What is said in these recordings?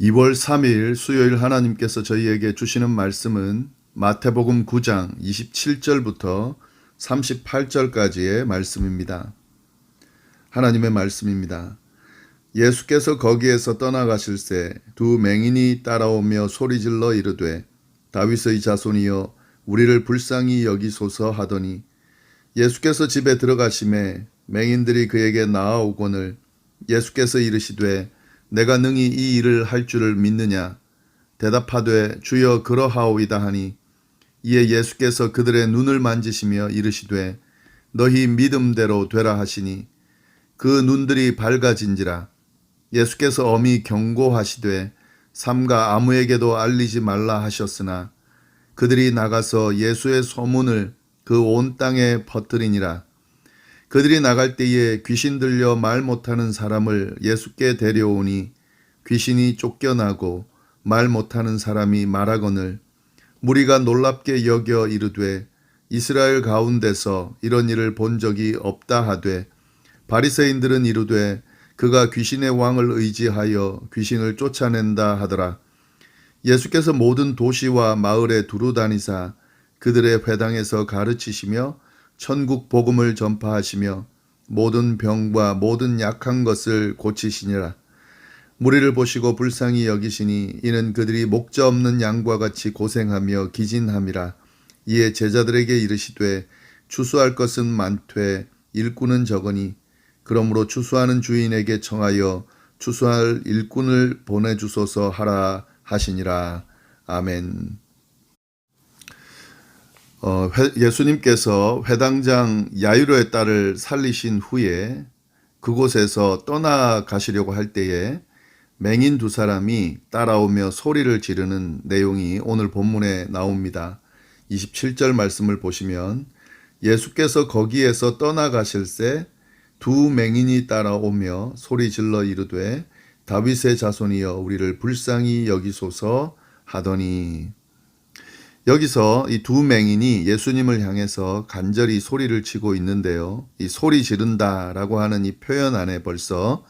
2월 3일 수요일 하나님께서 저희에게 주시는 말씀은 마태복음 9장 27절부터 38절까지의 말씀입니다. 하나님의 말씀입니다. 예수께서 거기에서 떠나가실새 두 맹인이 따라오며 소리질러 이르되 다윗의 자손이여 우리를 불쌍히 여기소서 하더니 예수께서 집에 들어가심에 맹인들이 그에게 나아오거늘 예수께서 이르시되 내가 능히 이 일을 할 줄을 믿느냐? 대답하되 주여 그러하오이다 하니 이에 예수께서 그들의 눈을 만지시며 이르시되 너희 믿음대로 되라 하시니 그 눈들이 밝아진지라. 예수께서 엄히 경고하시되 삼가 아무에게도 알리지 말라 하셨으나 그들이 나가서 예수의 소문을 그 온 땅에 퍼뜨리니라. 그들이 나갈 때에 귀신 들려 말 못하는 사람을 예수께 데려오니 귀신이 쫓겨나고 말 못하는 사람이 말하거늘 무리가 놀랍게 여겨 이르되 이스라엘 가운데서 이런 일을 본 적이 없다 하되 바리새인들은 이르되 그가 귀신의 왕을 의지하여 귀신을 쫓아낸다 하더라. 예수께서 모든 도시와 마을에 두루 다니사 그들의 회당에서 가르치시며 천국 복음을 전파하시며 모든 병과 모든 약한 것을 고치시니라. 무리를 보시고 불쌍히 여기시니 이는 그들이 목자 없는 양과 같이 고생하며 기진함이라. 이에 제자들에게 이르시되 추수할 것은 많되 일꾼은 적으니 그러므로 추수하는 주인에게 청하여 추수할 일꾼을 보내주소서 하라 하시니라. 아멘. 예수님께서 회당장 야이로의 딸을 살리신 후에 그곳에서 떠나가시려고 할 때에 맹인 두 사람이 따라오며 소리를 지르는 내용이 오늘 본문에 나옵니다. 27절 말씀을 보시면 예수께서 거기에서 떠나가실새 두 맹인이 따라오며 소리질러 이르되 다윗의 자손이여 우리를 불쌍히 여기소서 하더니, 여기서 이 두 맹인이 예수님을 향해서 간절히 소리를 치고 있는데요. 이 소리 지른다라고 하는 이 표현 안에 벌써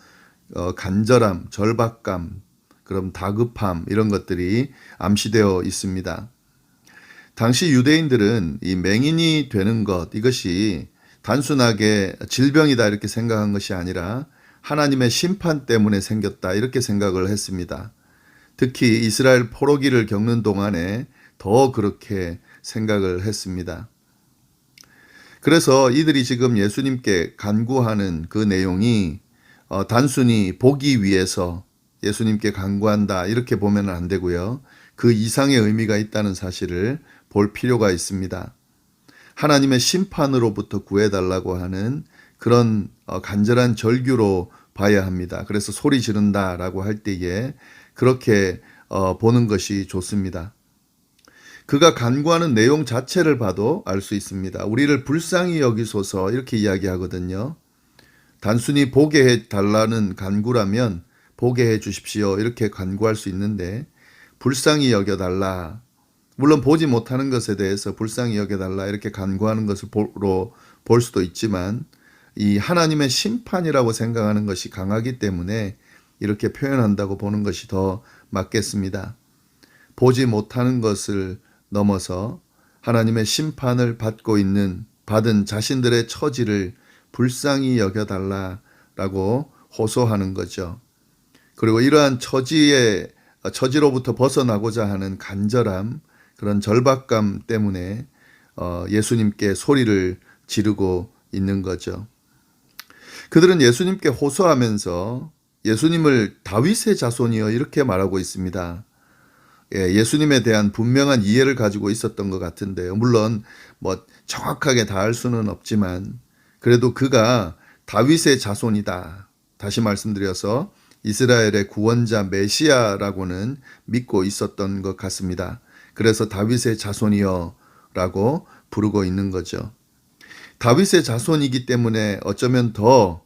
간절함, 절박감, 그럼 다급함 이런 것들이 암시되어 있습니다. 당시 유대인들은 이 맹인이 되는 것, 이것이 단순하게 질병이다 이렇게 생각한 것이 아니라 하나님의 심판 때문에 생겼다 이렇게 생각을 했습니다. 특히 이스라엘 포로기를 겪는 동안에 더 그렇게 생각을 했습니다. 그래서 이들이 지금 예수님께 간구하는 그 내용이 단순히 보기 위해서 예수님께 간구한다 이렇게 보면 안 되고요. 그 이상의 의미가 있다는 사실을 볼 필요가 있습니다. 하나님의 심판으로부터 구해달라고 하는 그런 간절한 절규로 봐야 합니다. 그래서 소리 지른다라고 할 때에 그렇게 보는 것이 좋습니다. 그가 간구하는 내용 자체를 봐도 알 수 있습니다. 우리를 불쌍히 여기소서 이렇게 이야기하거든요. 단순히 보게 해달라는 간구라면 보게 해 주십시오 이렇게 간구할 수 있는데 불쌍히 여겨달라, 물론 보지 못하는 것에 대해서 불쌍히 여겨달라 이렇게 간구하는 것을 볼 수도 있지만 이 하나님의 심판이라고 생각하는 것이 강하기 때문에 이렇게 표현한다고 보는 것이 더 맞겠습니다. 보지 못하는 것을 넘어서 하나님의 심판을 받은 자신들의 처지를 불쌍히 여겨달라라고 호소하는 거죠. 그리고 이러한 처지로부터 벗어나고자 하는 간절함, 그런 절박감 때문에 예수님께 소리를 지르고 있는 거죠. 그들은 예수님께 호소하면서 예수님을 다윗의 자손이여 이렇게 말하고 있습니다. 예수님에 대한 분명한 이해를 가지고 있었던 것 같은데요. 물론 정확하게 다 알 수는 없지만 그래도 그가 다윗의 자손이다. 다시 말씀드려서 이스라엘의 구원자 메시아라고는 믿고 있었던 것 같습니다. 그래서 다윗의 자손이여 라고 부르고 있는 거죠. 다윗의 자손이기 때문에 어쩌면 더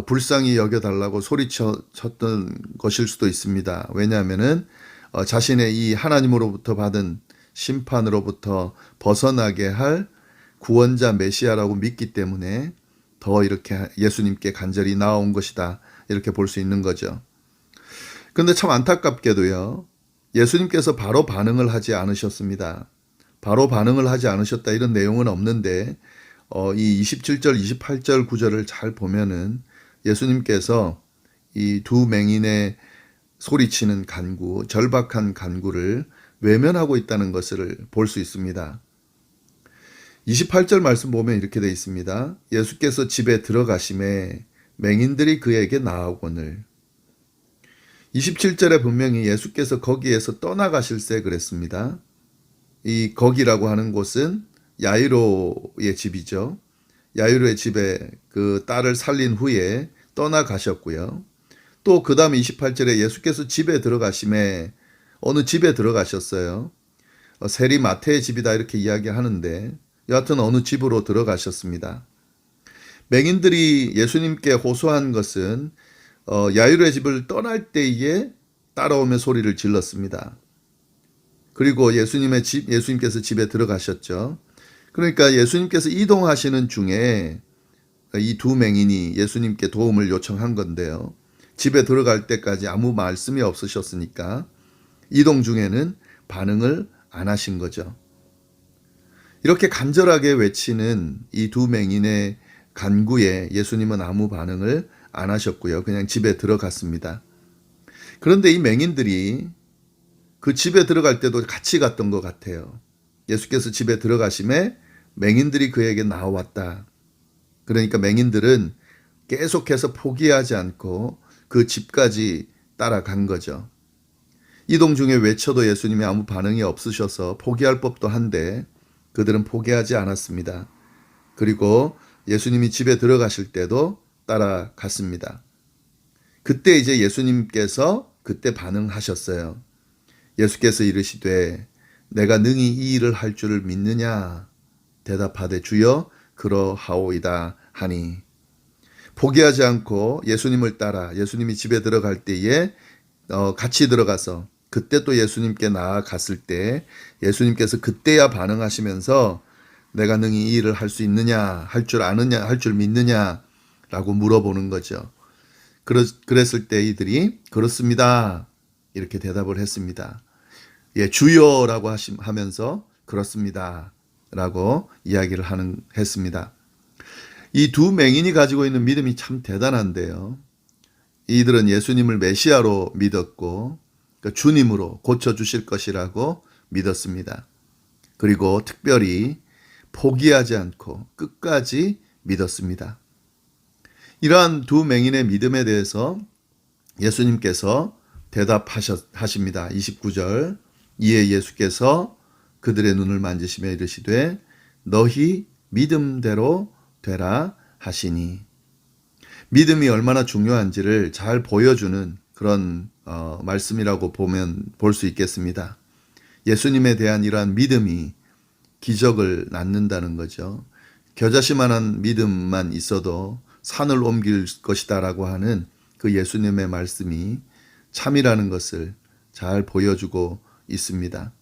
불쌍히 여겨달라고 소리쳤던 것일 수도 있습니다. 왜냐하면은 자신의 이 하나님으로부터 받은 심판으로부터 벗어나게 할 구원자 메시아라고 믿기 때문에 더 이렇게 예수님께 간절히 나아온 것이다 이렇게 볼 수 있는 거죠. 근데 참 안타깝게도요. 예수님께서 바로 반응을 하지 않으셨습니다. 바로 반응을 하지 않으셨다 이런 내용은 없는데 이 27절, 28절 구절을 잘 보면은 예수님께서 이 두 맹인의 소리치는 간구, 절박한 간구를 외면하고 있다는 것을 볼 수 있습니다. 28절 말씀 보면 이렇게 되어 있습니다. 예수께서 집에 들어가심에 맹인들이 그에게 나아오거늘. 27절에 분명히 예수께서 거기에서 떠나가실세 그랬습니다. 이 거기라고 하는 곳은 야이로의 집이죠. 야이로의 집에 그 딸을 살린 후에 떠나가셨고요. 또 그 다음 28절에 예수께서 집에 들어가심에 어느 집에 들어가셨어요. 세리 마태의 집이다 이렇게 이야기하는데 여하튼 어느 집으로 들어가셨습니다. 맹인들이 예수님께 호소한 것은 야이로의 집을 떠날 때에 따라오며 소리를 질렀습니다. 그리고 예수님께서 집에 들어가셨죠. 그러니까 예수님께서 이동하시는 중에 이 두 맹인이 예수님께 도움을 요청한 건데요. 집에 들어갈 때까지 아무 말씀이 없으셨으니까 이동 중에는 반응을 안 하신 거죠. 이렇게 간절하게 외치는 이 두 맹인의 간구에 예수님은 아무 반응을 안 하셨고요. 그냥 집에 들어갔습니다. 그런데 이 맹인들이 그 집에 들어갈 때도 같이 갔던 것 같아요. 예수께서 집에 들어가심에 맹인들이 그에게 나왔다. 그러니까 맹인들은 계속해서 포기하지 않고 그 집까지 따라간 거죠. 이동 중에 외쳐도 예수님이 아무 반응이 없으셔서 포기할 법도 한데 그들은 포기하지 않았습니다. 그리고 예수님이 집에 들어가실 때도 따라갔습니다. 그때 이제 예수님께서 그때 반응하셨어요. 예수께서 이르시되 내가 능히 이 일을 할 줄을 믿느냐 대답하되 주여 그러하오이다 하니 포기하지 않고 예수님을 따라 예수님이 집에 들어갈 때에 같이 들어가서 그때 또 예수님께 나아갔을 때 예수님께서 그때야 반응하시면서 내가 능히 이 일을 할 수 있느냐 할 줄 아느냐 할 줄 믿느냐 라고 물어보는 거죠. 그랬을 때 이들이 그렇습니다 이렇게 대답을 했습니다. 예, 주여라고 하면서 그렇습니다 라고 이야기를 했습니다. 이 두 맹인이 가지고 있는 믿음이 참 대단한데요. 이들은 예수님을 메시아로 믿었고 그러니까 주님으로 고쳐주실 것이라고 믿었습니다. 그리고 특별히 포기하지 않고 끝까지 믿었습니다. 이러한 두 맹인의 믿음에 대해서 예수님께서 대답하십니다. 29절 이에 예수께서 그들의 눈을 만지시며 이르시되 너희 믿음대로 되라 하시니 믿음이 얼마나 중요한지를 잘 보여주는 그런 말씀이라고 볼 수 있겠습니다. 예수님에 대한 이러한 믿음이 기적을 낳는다는 거죠. 겨자씨만한 믿음만 있어도 산을 옮길 것이다라고 하는 그 예수님의 말씀이 참이라는 것을 잘 보여주고 있습니다.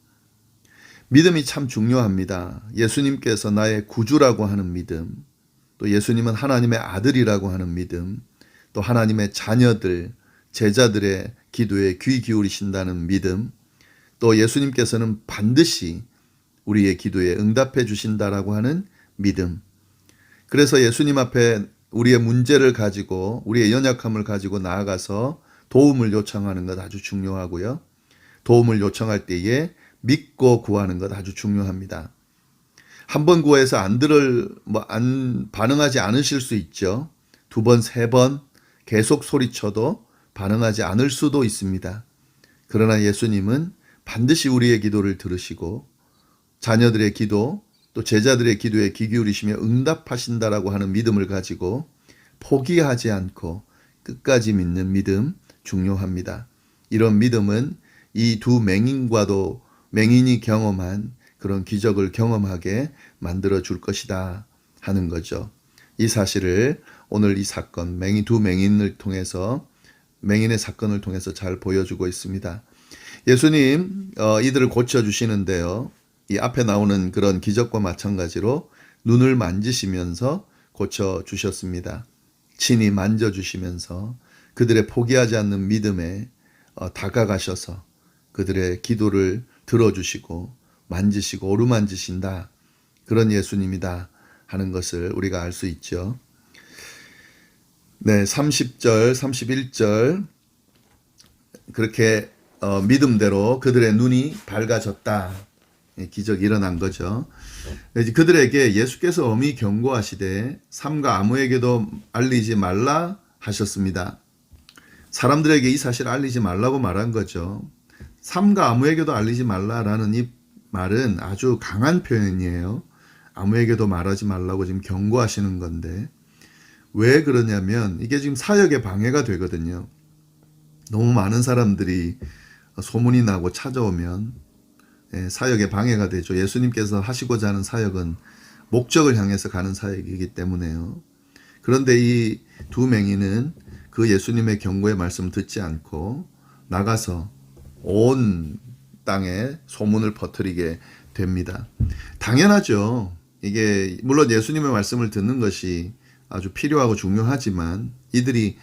믿음이 참 중요합니다. 예수님께서 나의 구주라고 하는 믿음, 또 예수님은 하나님의 아들이라고 하는 믿음, 또 하나님의 자녀들, 제자들의 기도에 귀 기울이신다는 믿음, 또 예수님께서는 반드시 우리의 기도에 응답해 주신다라고 하는 믿음. 그래서 예수님 앞에 우리의 문제를 가지고 우리의 연약함을 가지고 나아가서 도움을 요청하는 것 아주 중요하고요. 도움을 요청할 때에 믿고 구하는 것 아주 중요합니다. 한 번 구해서 반응하지 않으실 수 있죠. 두 번, 세 번 계속 소리쳐도 반응하지 않을 수도 있습니다. 그러나 예수님은 반드시 우리의 기도를 들으시고 자녀들의 기도 또 제자들의 기도에 귀 기울이시며 응답하신다라고 하는 믿음을 가지고 포기하지 않고 끝까지 믿는 믿음 중요합니다. 이런 믿음은 이 두 맹인이 경험한 그런 기적을 경험하게 만들어 줄 것이다 하는 거죠. 이 사실을 오늘 이 사건 두 맹인의 사건을 통해서 잘 보여주고 있습니다. 예수님 이들을 고쳐주시는데요. 이 앞에 나오는 그런 기적과 마찬가지로 눈을 만지시면서 고쳐주셨습니다. 친히 만져주시면서 그들의 포기하지 않는 믿음에 다가가셔서 그들의 기도를 들어주시고 만지시고 어루만지신다. 그런 예수님이다 하는 것을 우리가 알 수 있죠. 네, 30절, 31절 그렇게 믿음대로 그들의 눈이 밝아졌다. 기적이 일어난 거죠. 이제 그들에게 예수께서 엄히 경고하시되 삼가 아무에게도 알리지 말라 하셨습니다. 사람들에게 이 사실을 알리지 말라고 말한 거죠. 삼가 아무에게도 알리지 말라라는 이 말은 아주 강한 표현이에요. 아무에게도 말하지 말라고 지금 경고하시는 건데 왜 그러냐면 이게 지금 사역에 방해가 되거든요. 너무 많은 사람들이 소문이 나고 찾아오면 사역에 방해가 되죠. 예수님께서 하시고자 하는 사역은 목적을 향해서 가는 사역이기 때문에요. 그런데 이 두 맹인은 그 예수님의 경고의 말씀을 듣지 않고 나가서 온 땅에 소문을 퍼뜨리게 됩니다. 당연하죠. 이게 물론 예수님의 말씀을 듣는 것이 아주 필요하고 중요하지만 이들이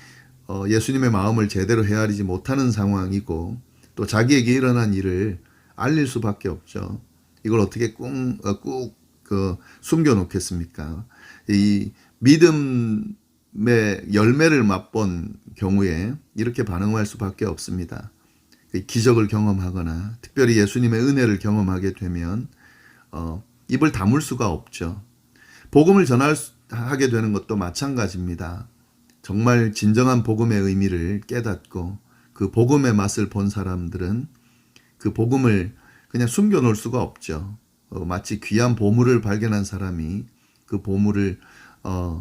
예수님의 마음을 제대로 헤아리지 못하는 상황이고 또 자기에게 일어난 일을 알릴 수밖에 없죠. 이걸 어떻게 꾹 숨겨 놓겠습니까? 이 믿음의 열매를 맛본 경우에 이렇게 반응할 수밖에 없습니다. 기적을 경험하거나 특별히 예수님의 은혜를 경험하게 되면 입을 다물 수가 없죠. 복음을 전하게 되는 것도 마찬가지입니다. 정말 진정한 복음의 의미를 깨닫고 그 복음의 맛을 본 사람들은 그 복음을 그냥 숨겨놓을 수가 없죠. 마치 귀한 보물을 발견한 사람이 그 보물을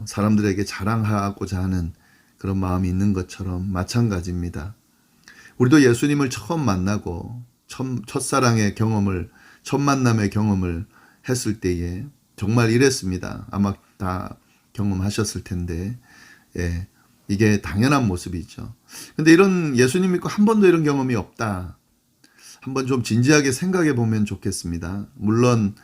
사람들에게 자랑하고자 하는 그런 마음이 있는 것처럼 마찬가지입니다. 우리도 예수님을 처음 만나고 첫사랑의 경험을 첫 만남의 경험을 했을 때에 정말 이랬습니다. 아마 다 경험하셨을 텐데 이게 당연한 모습이죠. 근데 이런 예수님 믿고 한 번도 이런 경험이 없다. 한번 좀 진지하게 생각해 보면 좋겠습니다. 물론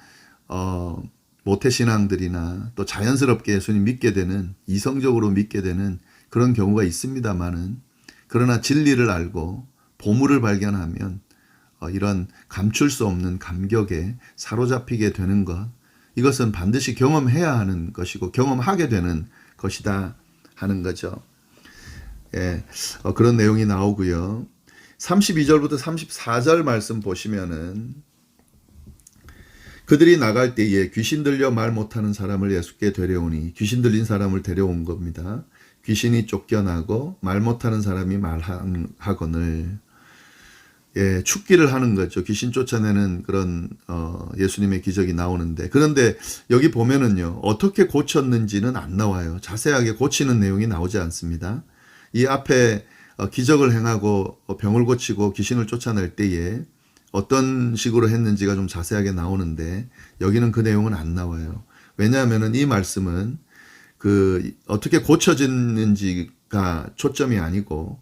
모태신앙들이나 또 자연스럽게 예수님 믿게 되는 이성적으로 믿게 되는 그런 경우가 있습니다만은 그러나 진리를 알고 보물을 발견하면 이런 감출 수 없는 감격에 사로잡히게 되는 것 이것은 반드시 경험해야 하는 것이고 경험하게 되는 것이다 하는 거죠. 그런 내용이 나오고요. 32절부터 34절 말씀 보시면은 그들이 나갈 때에 귀신 들려 말 못하는 사람을 예수께 데려오니 귀신 들린 사람을 데려온 겁니다. 귀신이 쫓겨나고 말 못하는 사람이 말하거늘 축기를 하는 거죠. 귀신 쫓아내는 그런 예수님의 기적이 나오는데 그런데 여기 보면은요 어떻게 고쳤는지는 안 나와요. 자세하게 고치는 내용이 나오지 않습니다. 이 앞에 기적을 행하고 병을 고치고 귀신을 쫓아낼 때에 어떤 식으로 했는지가 좀 자세하게 나오는데 여기는 그 내용은 안 나와요. 왜냐하면은 이 말씀은 어떻게 고쳐졌는지가 초점이 아니고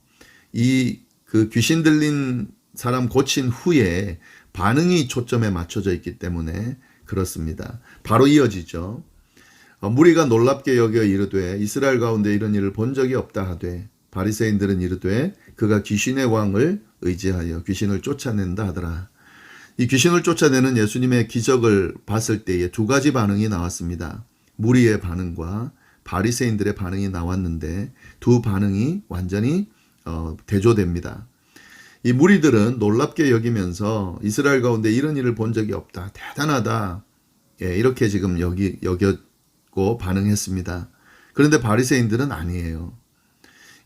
그 귀신 들린 사람 고친 후에 반응이 초점에 맞춰져 있기 때문에 그렇습니다. 바로 이어지죠. 무리가 놀랍게 여겨 이르되 이스라엘 가운데 이런 일을 본 적이 없다 하되 바리새인들은 이르되 그가 귀신의 왕을 의지하여 귀신을 쫓아낸다 하더라. 이 귀신을 쫓아내는 예수님의 기적을 봤을 때에 두 가지 반응이 나왔습니다. 무리의 반응과 바리새인들의 반응이 나왔는데 두 반응이 완전히 대조됩니다. 이 무리들은 놀랍게 여기면서 이스라엘 가운데 이런 일을 본 적이 없다. 대단하다. 이렇게 지금 여겼고 반응했습니다. 그런데 바리새인들은 아니에요.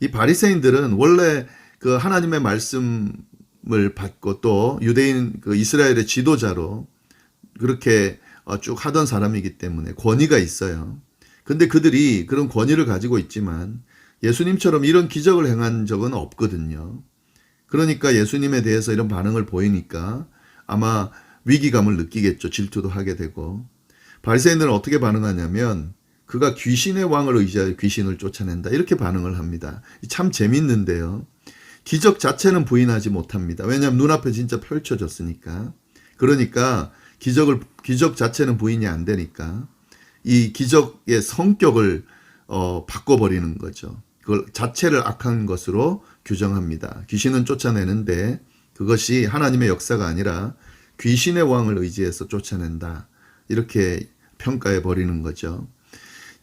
이 바리새인들은 원래 그 하나님의 말씀을 받고 또 유대인 이스라엘의 지도자로 그렇게 쭉 하던 사람이기 때문에 권위가 있어요. 근데 그들이 그런 권위를 가지고 있지만 예수님처럼 이런 기적을 행한 적은 없거든요. 그러니까 예수님에 대해서 이런 반응을 보이니까 아마 위기감을 느끼겠죠. 질투도 하게 되고. 바리새인들은 어떻게 반응하냐면 그가 귀신의 왕을 의지하여 귀신을 쫓아낸다. 이렇게 반응을 합니다. 참 재밌는데요. 기적 자체는 부인하지 못합니다. 왜냐하면 눈앞에 진짜 펼쳐졌으니까. 그러니까 기적 자체는 부인이 안 되니까 이 기적의 성격을 바꿔버리는 거죠. 그걸 자체를 악한 것으로 규정합니다. 귀신은 쫓아내는데 그것이 하나님의 역사가 아니라 귀신의 왕을 의지해서 쫓아낸다. 이렇게 평가해 버리는 거죠.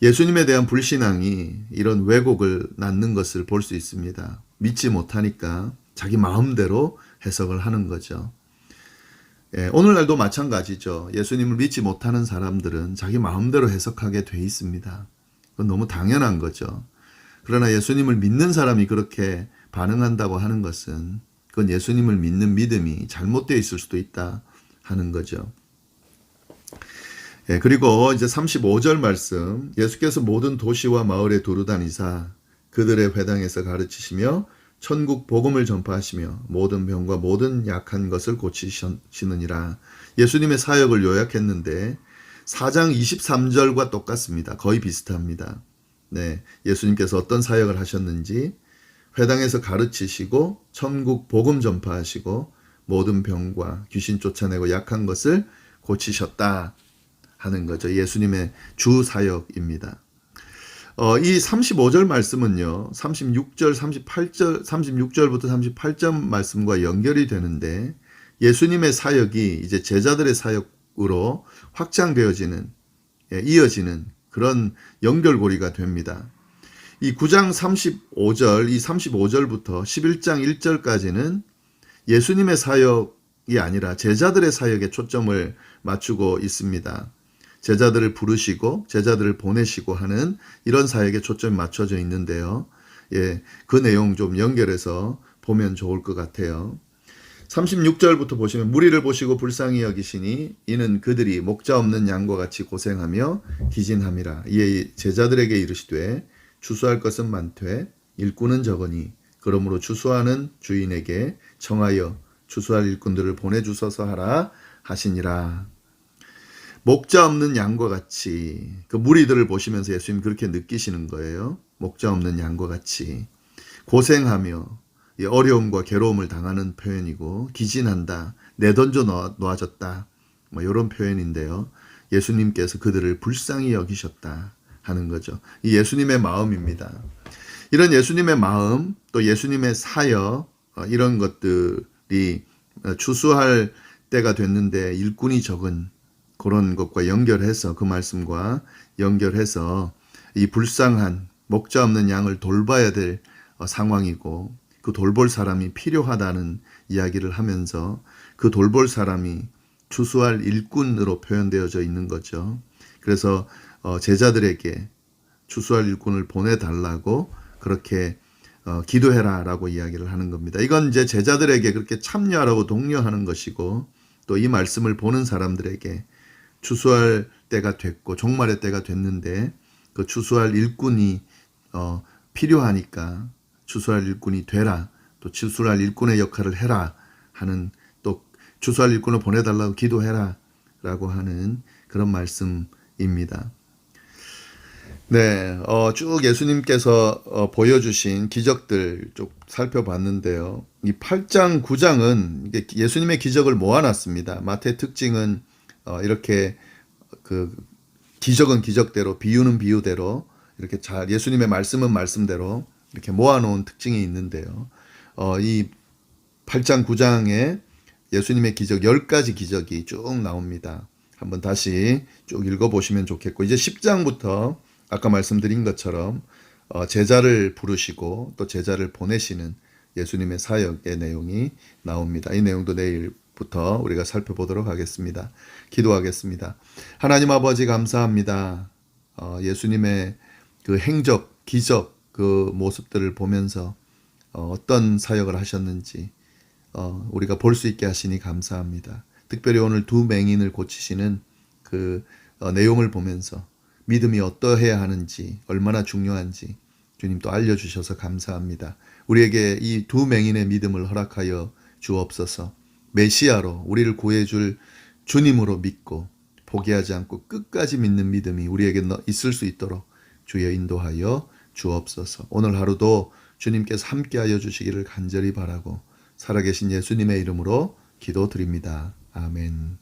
예수님에 대한 불신앙이 이런 왜곡을 낳는 것을 볼 수 있습니다. 믿지 못하니까 자기 마음대로 해석을 하는 거죠. 오늘날도 마찬가지죠. 예수님을 믿지 못하는 사람들은 자기 마음대로 해석하게 돼 있습니다. 그건 너무 당연한 거죠. 그러나 예수님을 믿는 사람이 그렇게 반응한다고 하는 것은 그건 예수님을 믿는 믿음이 잘못되어 있을 수도 있다 하는 거죠. 그리고 이제 35절 말씀, 예수께서 모든 도시와 마을에 두루다니사 그들의 회당에서 가르치시며 천국 복음을 전파하시며 모든 병과 모든 약한 것을 고치시느니라. 예수님의 사역을 요약했는데 4장 23절과 똑같습니다. 거의 비슷합니다. 네, 예수님께서 어떤 사역을 하셨는지 회당에서 가르치시고 천국 복음 전파하시고 모든 병과 귀신 쫓아내고 약한 것을 고치셨다 하는 거죠. 예수님의 주 사역입니다. 이 35절 말씀은요, 36절, 38절, 36절부터 38절 말씀과 연결이 되는데 예수님의 사역이 이제 제자들의 사역으로 확장되어지는, 이어지는 그런 연결고리가 됩니다. 이 9장 35절, 이 35절부터 11장 1절까지는 예수님의 사역이 아니라 제자들의 사역에 초점을 맞추고 있습니다. 제자들을 부르시고 제자들을 보내시고 하는 이런 사역에 초점이 맞춰져 있는데요. 그 내용 좀 연결해서 보면 좋을 것 같아요. 36절부터 보시면 무리를 보시고 불쌍히 여기시니 이는 그들이 목자 없는 양과 같이 고생하며 기진함이라. 이에 제자들에게 이르시되 추수할 것은 많되 일꾼은 적으니 그러므로 추수하는 주인에게 청하여 추수할 일꾼들을 보내주소서 하라 하시니라. 목자 없는 양과 같이, 그 무리들을 보시면서 예수님 그렇게 느끼시는 거예요. 목자 없는 양과 같이 고생하며 어려움과 괴로움을 당하는 표현이고 기진한다, 내던져 놓아졌다, 뭐 이런 표현인데요. 예수님께서 그들을 불쌍히 여기셨다 하는 거죠. 이 예수님의 마음입니다. 이런 예수님의 마음, 또 예수님의 사역, 이런 것들이 추수할 때가 됐는데 일꾼이 적은 그런 것과 연결해서, 그 말씀과 연결해서 이 불쌍한 목자 없는 양을 돌봐야 될 상황이고 그 돌볼 사람이 필요하다는 이야기를 하면서 그 돌볼 사람이 추수할 일꾼으로 표현되어져 있는 거죠. 그래서 제자들에게 추수할 일꾼을 보내달라고 그렇게 기도해라 라고 이야기를 하는 겁니다. 이건 이제 제자들에게 그렇게 참여하라고 독려하는 것이고 또 이 말씀을 보는 사람들에게 추수할 때가 됐고 종말의 때가 됐는데 그 추수할 일꾼이 필요하니까 추수할 일꾼이 되라, 또 추수할 일꾼의 역할을 해라 하는, 또 추수할 일꾼을 보내달라고 기도해라 라고 하는 그런 말씀입니다. 네, 쭉 예수님께서 보여주신 기적들 쭉 살펴봤는데요. 이 8장, 9장은 예수님의 기적을 모아놨습니다. 마태의 특징은 이렇게 그 기적은 기적대로, 비유는 비유대로 이렇게 잘, 예수님의 말씀은 말씀대로 이렇게 모아놓은 특징이 있는데요. 이 8장, 9장에 예수님의 기적 10가지 기적이 쭉 나옵니다. 한번 다시 쭉 읽어보시면 좋겠고, 이제 10장부터 아까 말씀드린 것처럼 제자를 부르시고 또 제자를 보내시는 예수님의 사역의 내용이 나옵니다. 이 내용도 내일부터 우리가 살펴보도록 하겠습니다. 기도하겠습니다. 하나님 아버지 감사합니다. 예수님의 그 행적, 기적 그 모습들을 보면서 어떤 사역을 하셨는지 우리가 볼 수 있게 하시니 감사합니다. 특별히 오늘 두 맹인을 고치시는 그 내용을 보면서 믿음이 어떠해야 하는지, 얼마나 중요한지 주님 또 알려주셔서 감사합니다. 우리에게 이 두 맹인의 믿음을 허락하여 주옵소서. 메시아로 우리를 구해줄 주님으로 믿고 포기하지 않고 끝까지 믿는 믿음이 우리에게 있을 수 있도록 주여 인도하여 주옵소서. 오늘 하루도 주님께서 함께하여 주시기를 간절히 바라고 살아계신 예수님의 이름으로 기도드립니다. 아멘.